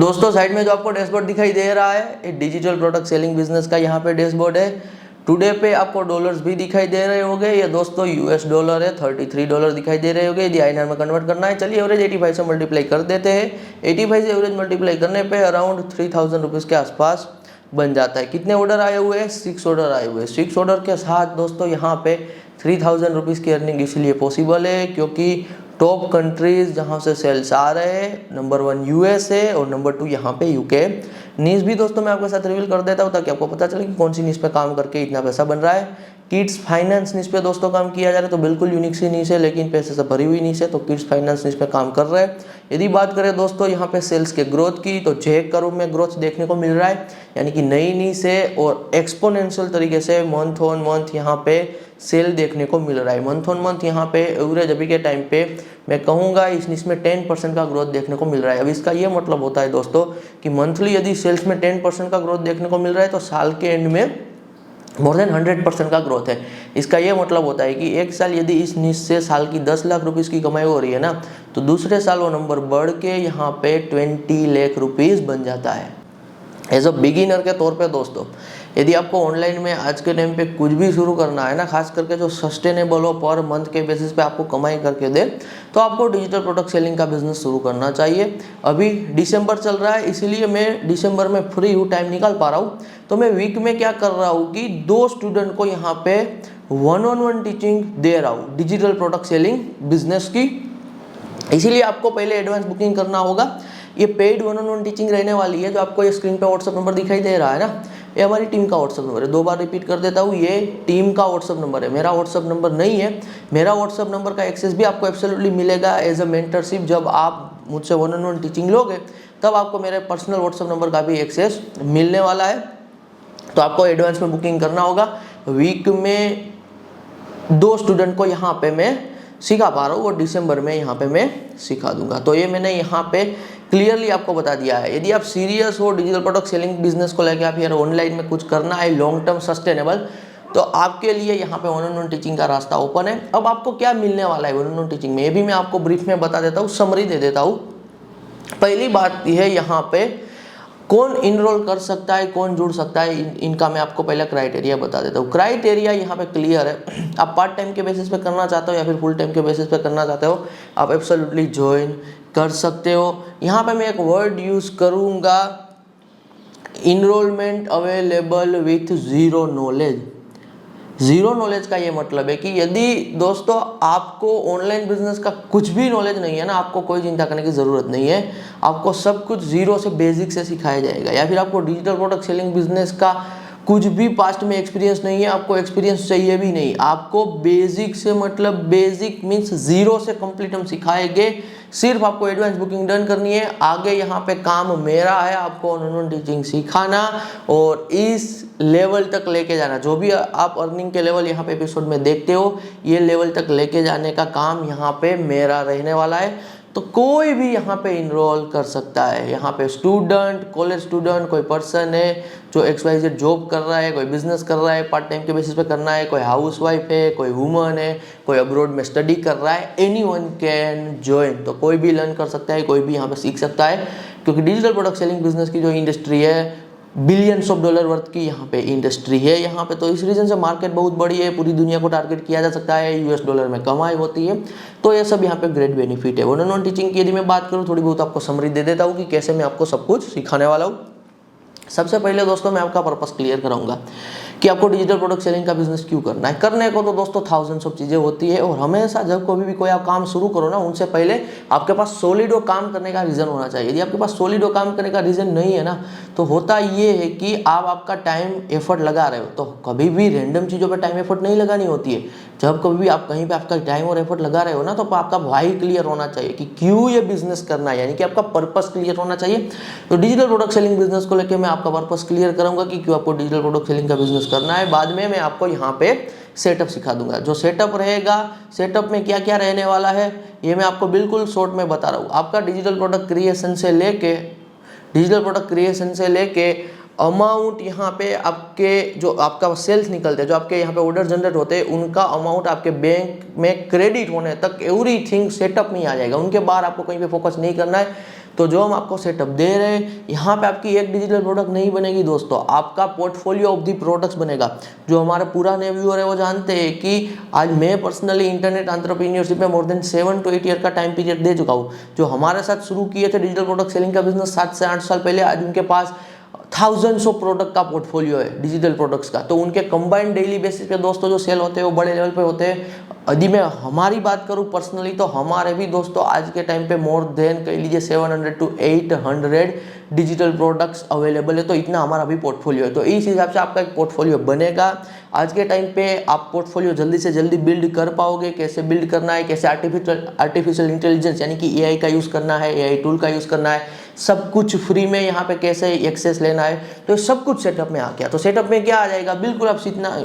दोस्तों साइड में जो आपको डैशबोर्ड दिखाई दे रहा है ये डिजिटल प्रोडक्ट सेलिंग बिजनेस का यहाँ पे डैशबोर्ड है। टुडे पे आपको डॉलर्स भी दिखाई दे रहे होंगे। ये दोस्तों यूएस डॉलर है, $33 दिखाई दे रहे होंगे। यदि आईएनआर में कन्वर्ट करना है, चलिए एवरेज 85 से मल्टीप्लाई कर देते हैं। 85 से एवरेज मल्टीप्लाई करने पे अराउंड 3000 रुपीज़ के आसपास बन जाता है। कितने ऑर्डर आए हुए हैं? 6 ऑर्डर आए हुए हैं। 6 ऑर्डर के साथ दोस्तों यहाँ पे 3000 रुपीज़ की अर्निंग इसलिए पॉसिबल है क्योंकि टॉप कंट्रीज जहाँ से सेल्स आ रहे हैं, नंबर 1 यूएस है और नंबर 2 यहाँ पे यूके। नीश भी दोस्तों मैं आपके साथ रिवील कर देता हूँ ताकि आपको पता चले कि कौन सी नीश पे काम करके इतना पैसा बन रहा है। किड्स फाइनेंस नीश पे दोस्तों काम किया जा रहा है, तो बिल्कुल यूनिक सी नीश है लेकिन पैसे से भरी हुई नीश है, तो किड्स फाइनेंस नीश पे काम कर रहे हैं। यदि बात करें दोस्तों यहाँ पे सेल्स के ग्रोथ की, तो 6 करोड़ में ग्रोथ देखने को मिल रहा है, यानी कि नई नीश है और एक्सपोनेंशियल तरीके से मंथ ऑन मंथ यहाँ पे सेल देखने को मिल रहा है। मंथ ऑन मंथ यहाँ पे एवरेज अभी के टाइम पे मैं कहूँगा इस नीश में 10% का ग्रोथ देखने को मिल रहा है। अब इसका ये मतलब होता है दोस्तों कि मंथली यदि सेल्स में 10% का ग्रोथ देखने को मिल रहा है तो साल के एंड में मोर देन 100% का ग्रोथ है। इसका ये मतलब होता है कि एक साल यदि इस नीश से साल की 10 लाख रुपीज़ की कमाई हो रही है ना, तो दूसरे साल वो नंबर बढ़ के यहाँ पे 20 लाख रुपीज़ बन जाता है। एज अ बिगिनर के तौर पे दोस्तों यदि आपको ऑनलाइन में आज के टाइम पे कुछ भी शुरू करना है ना, खास करके जो सस्टेनेबल हो, पर मंथ के बेसिस पे आपको कमाई करके दे, तो आपको डिजिटल प्रोडक्ट सेलिंग का बिजनेस शुरू करना चाहिए। अभी दिसंबर चल रहा है, इसीलिए मैं दिसंबर में फ्री हूँ, टाइम निकाल पा रहा हूँ, तो मैं वीक में क्या कर रहा हूँ कि 2 स्टूडेंट को यहाँ पे 1-on-1 टीचिंग दे रहा हूँ डिजिटल प्रोडक्ट सेलिंग बिजनेस की। इसीलिए आपको पहले एडवांस बुकिंग करना होगा। ये पेड 1-on-1 टीचिंग रहने वाली है। जो आपको ये स्क्रीन पे व्हाट्सअप नंबर दिखाई दे रहा है ना, ये हमारी टीम का व्हाट्सअप नंबर है। 2 बार रिपीट कर देता हूँ, ये टीम का व्हाट्सअप नंबर है, मेरा व्हाट्सअप नंबर नहीं है। मेरा व्हाट्सअप नंबर का एक्सेस भी आपको एब्सोल्युटली मिलेगा एज अ मेंटरशिप। जब आप मुझसे 1-on-1 टीचिंग लोगे तब आपको मेरे पर्सनल व्हाट्सअप नंबर का भी एक्सेस मिलने वाला है। तो आपको एडवांस में बुकिंग करना होगा। वीक में 2 स्टूडेंट को यहाँ पे मैं सिखा पा रहा हूँ और दिसंबर में यहाँ पे मैं सिखा दूंगा। तो ये मैंने यहाँ पे क्लियरली आपको बता दिया है। यदि आप सीरियस हो डिजिटल प्रोडक्ट सेलिंग बिजनेस को लेकर, आप यार ऑनलाइन में कुछ करना है लॉन्ग टर्म सस्टेनेबल, तो आपके लिए यहाँ पे 1-on-1 टीचिंग का रास्ता ओपन है। अब आपको क्या मिलने वाला है 1-on-1 टीचिंग में, ये भी मैं आपको ब्रीफ में बता देता हूँ, समरी दे देता हूँ। पहली बात यह है यहाँ पे कौन इनरोल कर सकता है, कौन जुड़ सकता है, इनका मैं आपको पहला क्राइटेरिया बता देता हूँ। क्राइटेरिया यहाँ पे क्लियर है। आप पार्ट टाइम के बेसिस पे करना चाहते हो या फिर फुल टाइम के बेसिस पे करना चाहते हो, आप एब्सोल्युटली ज्वाइन कर सकते हो। यहाँ पे मैं एक वर्ड यूज करूँगा, enrolment available with zero knowledge. Zero knowledge का ये मतलब है कि यदि दोस्तों आपको ऑनलाइन बिजनेस का कुछ भी नॉलेज नहीं है ना, आपको कोई चिंता करने की ज़रूरत नहीं है। आपको सब कुछ ज़ीरो से, बेसिक से सिखाया जाएगा। या फिर आपको डिजिटल प्रोडक्ट सेलिंग बिजनेस का कुछ भी पास्ट में एक्सपीरियंस नहीं है, आपको एक्सपीरियंस चाहिए भी नहीं, आपको बेसिक से, मतलब बेसिक मीन्स ज़ीरो से कंप्लीट हम सिखाएंगे। सिर्फ आपको एडवांस बुकिंग डन करनी है। आगे यहाँ पे काम मेरा है, आपको ऑनलाइन टीचिंग सिखाना और इस लेवल तक लेके जाना। जो भी आप अर्निंग के लेवल यहाँ पे एपिसोड में देखते हो, ये लेवल तक लेके जाने का काम यहाँ पे मेरा रहने वाला है। तो कोई भी यहाँ पे इनरोल कर सकता है। यहाँ पे स्टूडेंट, कॉलेज स्टूडेंट, कोई पर्सन है जो XYZ जॉब कर रहा है, कोई बिजनेस कर रहा है, पार्ट टाइम के बेसिस पे करना है, कोई हाउसवाइफ है, कोई वुमन है, कोई अब्रॉड में स्टडी कर रहा है, एनीवन कैन ज्वाइन। तो कोई भी लर्न कर सकता है, कोई भी यहाँ पे सीख सकता है, क्योंकि डिजिटल प्रोडक्ट सेलिंग बिजनेस की जो इंडस्ट्री है, बिलियंस ऑफ डॉलर वर्थ की यहाँ पे इंडस्ट्री है यहाँ पे। तो इस रीजन से मार्केट बहुत बड़ी है, पूरी दुनिया को टारगेट किया जा सकता है, US डॉलर में कमाई होती है। तो ये सब यहाँ पे ग्रेट बेनिफिट है। 1-on-1 टीचिंग की यदि मैं बात करूँ, थोड़ी बहुत आपको समरी दे देता हूँ कि कैसे मैं आपको सब कुछ सिखाने वाला हूँ। सबसे पहले दोस्तों मैं आपका पर्पस क्लियर कराऊंगा कि आपको डिजिटल प्रोडक्ट सेलिंग का बिजनेस क्यों करना है। करने को तो दोस्तों थाउजेंड्स ऑफ चीज़ें होती है, और हमेशा जब कभी भी कोई आप काम शुरू करो ना, उनसे पहले आपके पास सॉलिड काम करने का रीज़न होना चाहिए। यदि आपके पास सॉलिड काम करने का रीज़न नहीं है ना, तो होता ये है कि आप आपका टाइम एफर्ट लगा रहे हो, तो कभी भी रैंडम चीज़ों पर टाइम एफर्ट नहीं लगानी होती है। जब कभी भी आप कहीं पे आपका टाइम और एफर्ट लगा रहे हो ना, तो आपका वाई क्लियर होना चाहिए कि क्यों ये बिजनेस करना है, यानी कि आपका पर्पस क्लियर होना चाहिए। तो डिजिटल प्रोडक्ट सेलिंग बिजनेस को लेकर मैं आपका पर्पस क्लियर करूंगा कि क्यों आपको डिजिटल प्रोडक्ट सेलिंग का बिजनेस करना है। बाद में मैं आपको यहाँ पे सेटअप सिखा दूंगा। जो सेटअप रहेगा, सेटअप में क्या क्या रहने वाला है, ये मैं आपको बिल्कुल शॉर्ट में बता रहा हूँ। आपका डिजिटल प्रोडक्ट क्रिएशन से लेके अमाउंट यहाँ पे आपके जो आपका सेल्स निकलते हैं, जो आपके यहाँ पे ऑर्डर जनरेट होते हैं, उनका अमाउंट आपके बैंक में क्रेडिट होने तक एवरीथिंग सेटअप में ही आ जाएगा। उनके बाहर आपको कहीं पे फोकस नहीं करना है। तो जो हम आपको सेटअप दे रहे हैं, यहाँ पे आपकी एक डिजिटल प्रोडक्ट नहीं बनेगी दोस्तों, आपका पोर्टफोलियो ऑफ दी प्रोडक्ट्स बनेगा। जो हमारे पुराने व्यूअर है वो जानते हैं कि आज मैं पर्सनली इंटरनेट एंटरप्रेन्योरशिप में मोर देन 7 to 8 ईयर का टाइम पीरियड दे चुका हूँ। जो हमारे साथ शुरू किए थे डिजिटल प्रोडक्ट सेलिंग का बिजनेस 7 से 8 साल पहले, आज उनके पास थाउजेंड्स ऑफ प्रोडक्ट का पोर्टफोलियो है डिजिटल प्रोडक्ट्स का। तो उनके कंबाइंड डेली बेसिस पे दोस्तों जो सेल होते हैं वो बड़े लेवल पे होते हैं। यदि मैं हमारी बात करूं पर्सनली, तो हमारे भी दोस्तों आज के टाइम पे मोर देन कह लीजिए 700 to 800 डिजिटल प्रोडक्ट्स अवेलेबल है। तो इतना हमारा भी पोर्टफोलियो है। तो इस हिसाब से आपका एक पोर्टफोलियो बनेगा। आज के टाइम पे आप पोर्टफोलियो जल्दी से जल्दी बिल्ड कर पाओगे। कैसे बिल्ड करना है, कैसे आर्टिफिशियल इंटेलिजेंस यानी कि एआई का यूज़ करना है, एआई टूल का यूज़ करना है, सब कुछ फ्री में यहाँ पे कैसे एक्सेस लेना है, तो सब कुछ सेटअप में आ गया। तो सेटअप में क्या आ जाएगा, बिल्कुल आप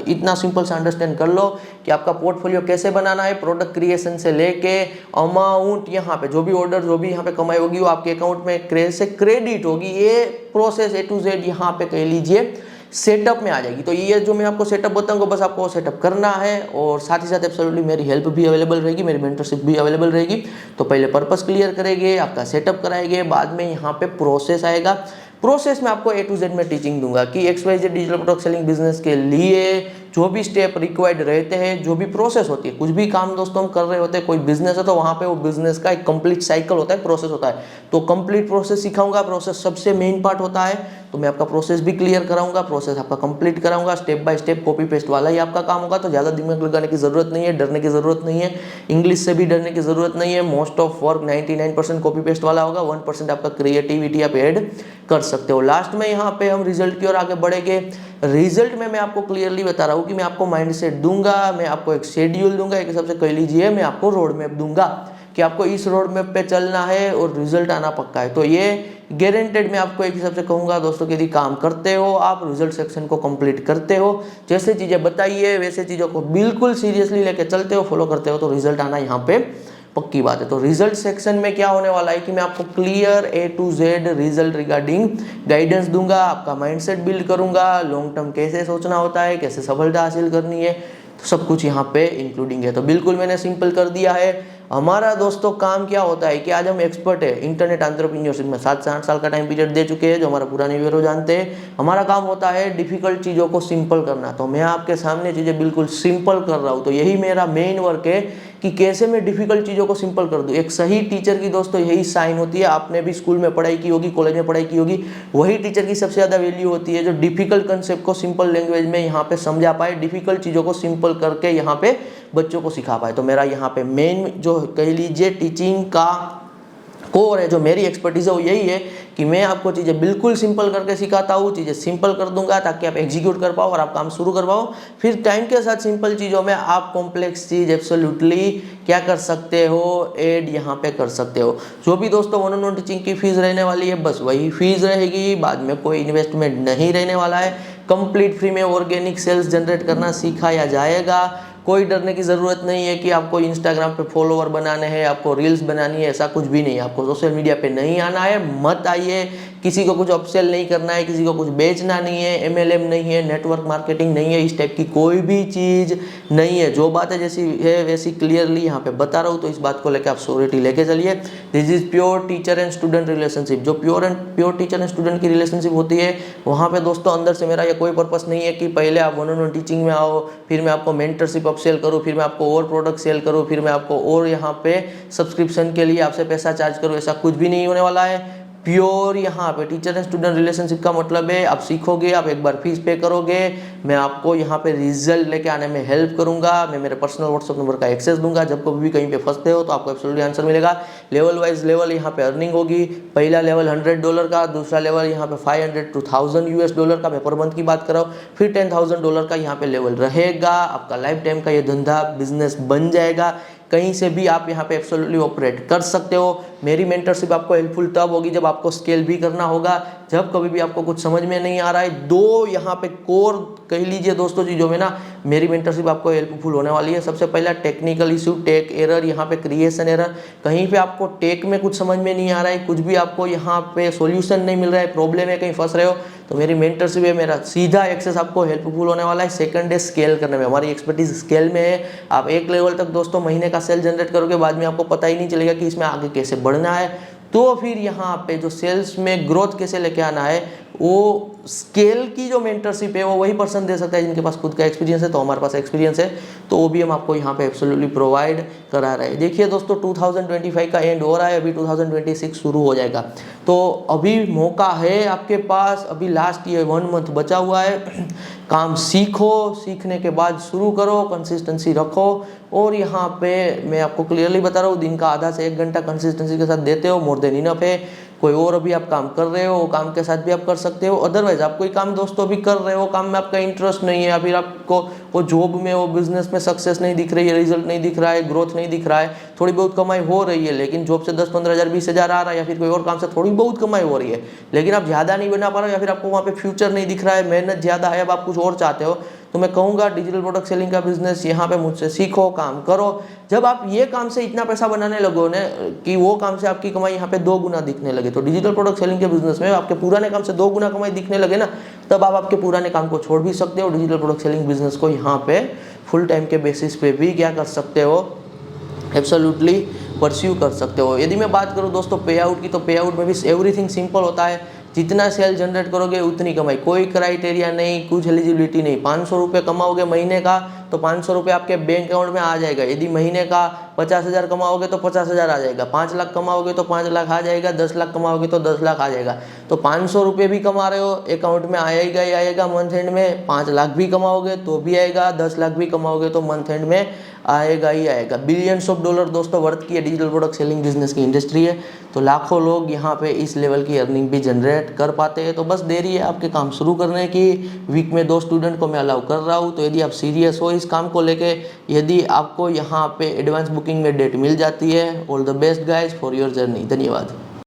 इतना सिंपल से अंडरस्टैंड कर लो कि आपका पोर्टफोलियो कैसे बनाना है। प्रोडक्ट क्रिएशन से लेके अमाउंट, यहाँ पे जो भी ऑर्डर, जो भी यहाँ पे कमाई होगी वो आपके अकाउंट में कैसे क्रेडिट होगी, ये प्रोसेस A to Z यहाँ पे कह लीजिए सेटअप में आ जाएगी। तो ये जो मैं आपको सेटअप बताऊंगा बस आपको सेटअप करना है, और साथ ही साथ एब्सोल्युटली मेरी हेल्प भी अवेलेबल रहेगी, मेरी मेंटरशिप भी अवेलेबल रहेगी। तो पहले पर्पस क्लियर करेंगे, आपका सेटअप कराएंगे, बाद में यहाँ पे प्रोसेस आएगा। प्रोसेस में आपको A to Z में टीचिंग दूंगा कि XYZ digital product selling business के लिए जो भी स्टेप रिक्वायर्ड रहते हैं, जो भी प्रोसेस होती है, कुछ भी काम दोस्तों हम कर रहे होते हैं, कोई बिजनेस है तो वहाँ पे वो बिजनेस का एक कंप्लीट साइकिल होता है, प्रोसेस होता है। तो कंप्लीट प्रोसेस सिखाऊंगा। प्रोसेस सबसे मेन पार्ट होता है, तो मैं आपका प्रोसेस भी क्लियर कराऊंगा, प्रोसेस आपका कंप्लीट कराऊंगा। Step by step copy paste वाला ही आपका काम होगा। तो ज़्यादा दिमाग लगाने की जरूरत नहीं है, डरने की जरूरत नहीं है, इंग्लिश से भी डरने की जरूरत नहीं है। Most of work 99% copy paste वाला होगा, 1% आपका क्रिएटिविटी आप ऐड कर सकते हो। लास्ट में यहाँ पे हम रिजल्ट की ओर आगे बढ़ेंगे। रिजल्ट में मैं आपको क्लियरली बता रहा हूँ कि मैं आपको माइंडसेट दूंगा, मैं आपको एक शेड्यूल दूंगा, एक हिसाब से कह लीजिए मैं आपको रोड मैप दूंगा कि आपको इस रोड मैप पे चलना है और रिजल्ट आना पक्का है। तो ये गारंटेड मैं आपको एक हिसाब से कहूंगा दोस्तों कि यदि काम करते हो, आप रिजल्ट सेक्शन को कंप्लीट करते हो, जैसे चीजें बताइए वैसे चीजों को बिल्कुल सीरियसली लेके चलते हो, फॉलो करते हो, तो रिजल्ट आना यहाँ पे पक्की बात है। तो रिजल्ट सेक्शन में क्या होने वाला है कि मैं आपको clear A to Z result regarding guidance दूंगा, आपका माइंडसेट बिल्ड करूंगा, लॉन्ग टर्म कैसे सोचना होता है, कैसे सफलता हासिल करनी है, तो सब कुछ यहाँ पे इंक्लूडिंग है। तो बिल्कुल मैंने सिंपल कर दिया है। हमारा दोस्तों काम क्या होता है कि आज हम एक्सपर्ट है इंटरनेट एंटरप्रेन्योरशिप में, 7 से 8 साल का टाइम पीरियड दे चुके हैं, जो हमारा पुराने व्यूअर जानते हैं। हमारा काम होता है डिफिकल्ट चीज़ों को सिंपल करना। तो मैं आपके सामने चीज़ें बिल्कुल सिंपल कर रहा हूँ। तो यही मेरा मेन वर्क है कि कैसे मैं डिफिकल्ट चीज़ों को सिंपल कर दूँ। एक सही टीचर की दोस्तों यही साइन होती है। आपने भी स्कूल में पढ़ाई की होगी, कॉलेज में पढ़ाई की होगी, वही टीचर की सबसे ज़्यादा वैल्यू होती है जो डिफिकल्ट कंसेप्ट को सिंपल लैंग्वेज में यहाँ पे समझा पाए, डिफिकल्ट चीज़ों को सिंपल करके यहाँ पे बच्चों को सिखा पाए। तो मेरा यहाँ पे मेन जो कह लीजिए टीचिंग का कोर है, जो मेरी एक्सपर्टीज है वो यही है कि मैं आपको चीज़ें बिल्कुल सिंपल करके सिखाता हूँ, चीज़ें सिंपल कर दूंगा ताकि आप एग्जीक्यूट कर पाओ और आप काम शुरू कर पाओ। फिर टाइम के साथ सिंपल चीज़ों में आप कॉम्प्लेक्स चीज़ एब्सोल्युटली क्या कर सकते हो, ऐड यहाँ पे कर सकते हो। जो भी दोस्तों 1-on-1 टीचिंग की फीस रहने वाली है बस वही फीस रहेगी, बाद में कोई इन्वेस्टमेंट नहीं रहने वाला है। कंप्लीट फ्री में ऑर्गेनिक सेल्स जनरेट करना सिखाया जाएगा। कोई डरने की ज़रूरत नहीं है कि आपको इंस्टाग्राम पे फॉलोवर बनाने हैं, आपको रील्स बनानी है, ऐसा कुछ भी नहीं है। आपको सोशल मीडिया पे नहीं आना है, मत आइए। किसी को कुछ अपसेल नहीं करना है, किसी को कुछ बेचना नहीं है, MLM नहीं है, नेटवर्क मार्केटिंग नहीं है, इस टाइप की कोई भी चीज़ नहीं है। जो बात है जैसी है वैसी क्लियरली यहाँ पे बता रहा हूँ, तो इस बात को लेकर आप श्योरिटी लेके चलिए। This is pure teacher and student relationship. जो प्योर टीचर एंड स्टूडेंट की रिलेशनशिप होती है, वहाँ पे दोस्तों अंदर से मेरा ये कोई पर्पस नहीं है कि पहले आप 1-on-1 टीचिंग में आओ, फिर मैं आपको मेंटरशिप सेल करूँ, फिर मैं आपको और प्रोडक्ट सेल करूँ, फिर मैं आपको और यहाँ पे सब्सक्रिप्शन के लिए आपसे पैसा चार्ज करूँ, ऐसा कुछ भी नहीं होने वाला है। प्योर यहाँ पे टीचर एंड स्टूडेंट रिलेशनशिप का मतलब है आप सीखोगे, आप एक बार फीस पे करोगे, मैं आपको यहाँ पे रिजल्ट लेके आने में हेल्प करूंगा। मैं मेरे पर्सनल व्हाट्सएप नंबर का एक्सेस दूंगा, जब कभी भी कहीं पे फंसते हो तो आपको एब्सोल्युटली आंसर मिलेगा। लेवल वाइज लेवल यहाँ पे अर्निंग होगी। पहला लेवल $100 का, दूसरा लेवल यहाँ पे $500 to $1000 का, मैं पर मंथ की बात कर रहा हूँ। फिर $10,000 का यहाँ पे लेवल रहेगा। आपका लाइफ टाइम का ये धंधा बिजनेस बन जाएगा। कहीं से भी आप यहाँ पे एब्सोल्युटली ऑपरेट कर सकते हो। मेरी मेंटरशिप आपको हेल्पफुल तब होगी जब आपको स्केल भी करना होगा, जब कभी भी आपको कुछ समझ में नहीं आ रहा है। दो यहाँ पे कोर कह लीजिए दोस्तों चीज़ों में ना मेरी मेंटरशिप आपको हेल्पफुल होने वाली है। सबसे पहला टेक्निकल इशू, टेक एरर, यहाँ पे क्रिएशन एरर। कहीं पे आपको टेक में कुछ समझ में नहीं आ रहा है, कुछ भी आपको यहाँ पे सॉल्यूशन नहीं मिल रहा है, प्रॉब्लम है, कहीं फंस रहे हो, तो मेरी मेंटरशिप है, मेरा सीधा एक्सेस आपको हेल्पफुल होने वाला है। सेकंड है स्केल करने में, हमारी एक्सपर्टीज स्केल में है। आप एक लेवल तक दोस्तों महीने का सेल जनरेट करोगे, बाद में आपको पता ही नहीं चलेगा कि इसमें आगे कैसे बढ़ना है। तो फिर यहाँ पे जो सेल्स में ग्रोथ कैसे लेके आना है, वो स्केल की जो मेंटरशिप है वो वही पर्सन दे सकता है जिनके पास खुद का एक्सपीरियंस है। तो हमारे पास एक्सपीरियंस है, तो वो भी हम आपको यहाँ पे एब्सोल्युटली प्रोवाइड करा रहे हैं। देखिए दोस्तों, 2025 का एंड हो रहा है, अभी 2026 शुरू हो जाएगा, तो अभी मौका है आपके पास, अभी लास्ट ये 1 मंथ बचा हुआ है। काम सीखो, सीखने के बाद शुरू करो, कंसिस्टेंसी रखो। और यहाँ पे मैं आपको क्लियरली बता रहा हूँ, दिन का आधा से 1 घंटा कंसिस्टेंसी के साथ देते हो, मोर देन इनफ है। कोई और अभी आप काम कर रहे हो, वो काम के साथ भी आप कर सकते हो। अदरवाइज आप कोई काम दोस्तों भी कर रहे हो, काम में आपका इंटरेस्ट नहीं है, या फिर आपको वो जॉब में, वो बिजनेस में सक्सेस नहीं दिख रही है, रिजल्ट नहीं दिख रहा है, ग्रोथ नहीं दिख रहा है, थोड़ी बहुत कमाई हो रही है लेकिन जॉब से 10-15 हज़ार 20 हज़ार आ रहा है, या फिर कोई और काम से थोड़ी बहुत कमाई हो रही है लेकिन आप ज़्यादा नहीं बना पा रहे हो, या फिर आपको वहाँ पे फ्यूचर नहीं दिख रहा है, मेहनत ज़्यादा है, अब आप कुछ और चाहते हो, तो मैं कहूँगा डिजिटल प्रोडक्ट सेलिंग का बिजनेस यहाँ पे मुझसे सीखो, काम करो। जब आप ये काम से इतना पैसा बनाने लगो ना कि वो काम से आपकी कमाई यहाँ पे 2 गुना दिखने लगे, तो डिजिटल प्रोडक्ट सेलिंग के बिजनेस में आपके पुराने काम से 2 गुना कमाई दिखने लगे ना, तब आप आपके पुराने काम को छोड़ भी सकते हो, डिजिटल प्रोडक्ट सेलिंग बिजनेस को यहाँ पे फुल टाइम के बेसिस पे भी क्या कर सकते हो, एब्सोल्युटली परस्यू कर सकते हो। यदि मैं बात करूँ दोस्तों पे आउट की, तो पे आउट में भी एवरीथिंग सिंपल होता है, जितना सेल जनरेट करोगे उतनी कमाई, कोई क्राइटेरिया नहीं, कुछ एलिजिबिलिटी नहीं। 500 रुपये कमाओगे महीने का तो 500 रुपये आपके बैंक अकाउंट में आ जाएगा। यदि महीने का 50 हज़ार कमाओगे तो 50 हज़ार आ जाएगा, 5 लाख कमाओगे तो 5 लाख आ जाएगा, 10 लाख कमाओगे तो 10 लाख आ जाएगा। तो 500 रुपये भी कमा रहे हो, अकाउंट में आएगा ही आएगा मंथ एंड में। 5 लाख भी कमाओगे तो भी आएगा, 10 लाख भी कमाओगे तो मंथ एंड में आएगा ही आएगा। बिलियंस ऑफ डॉलर दोस्तों वर्थ की डिजिटल प्रोडक्ट सेलिंग बिजनेस की इंडस्ट्री है, तो लाखों लोग यहाँ पे इस लेवल की अर्निंग भी जनरेट कर पाते हैं। तो बस देरी है आपके काम शुरू करने की। वीक में 2 स्टूडेंट को मैं अलाउ कर रहा हूँ, तो यदि आप सीरियस हो इस काम को लेके, यदि आपको यहाँ पे एडवांस बुकिंग में डेट मिल जाती है, all the best guys for your journey. धन्यवाद।